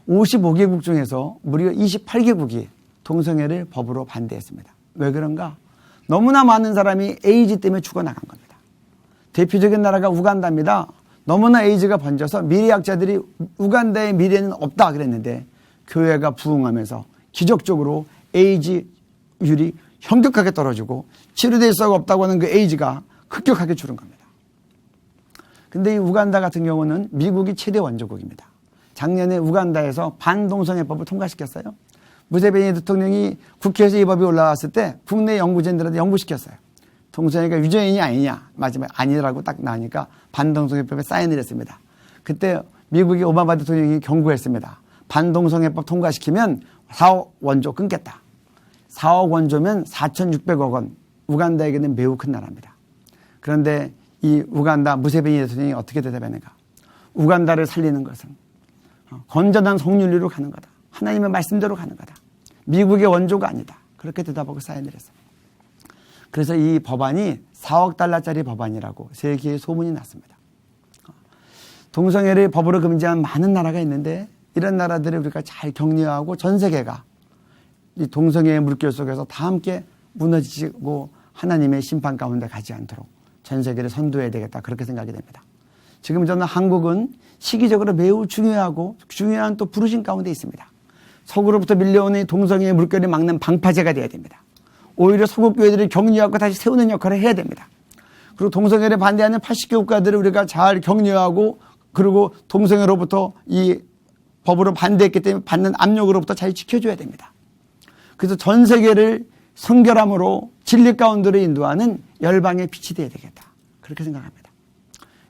55개국 중에서 무려 28개국이 동성애를 법으로 반대했습니다. 왜 그런가? 너무나 많은 사람이 에이즈 때문에 죽어나간 겁니다. 대표적인 나라가 우간다입니다. 너무나 에이즈가 번져서 미래학자들이 우간다의 미래는 없다 그랬는데 교회가 부흥하면서 기적적으로 에이즈율이 현격하게 떨어지고 치료될 수가 없다고 하는 그 에이즈가 급격하게 줄은 겁니다. 근데 이 우간다 같은 경우는 미국이 최대 원조국입니다. 작년에 우간다에서 반동성애법을 통과시켰어요. 무세베니 대통령이 국회에서 이 법이 올라왔을 때 국내 연구진들한테 연구시켰어요. 동성애가 유전이냐 아니냐. 마지막에 아니라고 딱 나오니까 반동성애법에 사인을 했습니다. 그때 미국의 오바마 대통령이 경고했습니다. 반동성애법 통과시키면 4억 원조 끊겠다. 4억 원조면 4,600억 원. 우간다에게는 매우 큰 나라입니다. 그런데 이 우간다 무세베니 대통령이 어떻게 대답했는가. 우간다를 살리는 것은 건전한 성윤리로 가는 거다. 하나님의 말씀대로 가는 거다. 미국의 원조가 아니다. 그렇게 대답하고 사인을 했어요. 그래서 이 법안이 4억 달러짜리 법안이라고 세계에 소문이 났습니다. 동성애를 법으로 금지한 많은 나라가 있는데 이런 나라들을 우리가 잘 격려하고 전 세계가 이 동성애의 물결 속에서 다 함께 무너지고 하나님의 심판 가운데 가지 않도록 전 세계를 선도해야 되겠다. 그렇게 생각이 됩니다. 지금 저는 한국은 시기적으로 매우 중요한 또 부르심 가운데 있습니다. 서구로부터 밀려오는 이 동성애의 물결을 막는 방파제가 되어야 됩니다. 오히려 서구 교회들을 격려하고 다시 세우는 역할을 해야 됩니다. 그리고 동성애를 반대하는 80개 국가들을 우리가 잘 격려하고 그리고 동성애로부터 이 법으로 반대했기 때문에 받는 압력으로부터 잘 지켜줘야 됩니다. 그래서 전 세계를 성결함으로 진리 가운데로 인도하는 열방의 빛이 되어야 되겠다. 그렇게 생각합니다.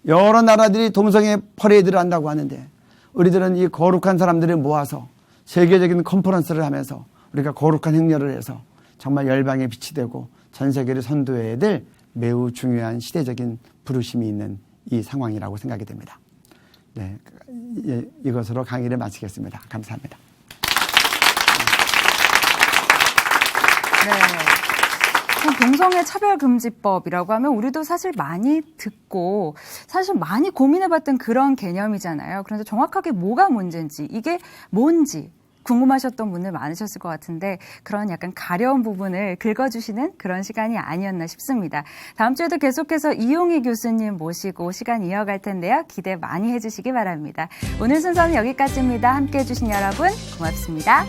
여러 나라들이 동성애 퍼레이드를 한다고 하는데 우리들은 이 거룩한 사람들을 모아서 세계적인 컨퍼런스를 하면서 우리가 거룩한 행렬을 해서 정말 열방의 빛이 되고 전 세계를 선도해야 될 매우 중요한 시대적인 부르심이 있는 이 상황이라고 생각이 됩니다. 네, 이것으로 강의를 마치겠습니다. 감사합니다. 네. 동성애 차별금지법이라고 하면 우리도 사실 많이 듣고 사실 많이 고민해봤던 그런 개념이잖아요. 그런데 정확하게 뭐가 문제인지 이게 뭔지 궁금하셨던 분들 많으셨을 것 같은데 그런 약간 가려운 부분을 긁어주시는 그런 시간이 아니었나 싶습니다. 다음 주에도 계속해서 이용희 교수님 모시고 시간 이어갈 텐데요. 기대 많이 해주시기 바랍니다. 오늘 순서는 여기까지입니다. 함께해 주신 여러분 고맙습니다.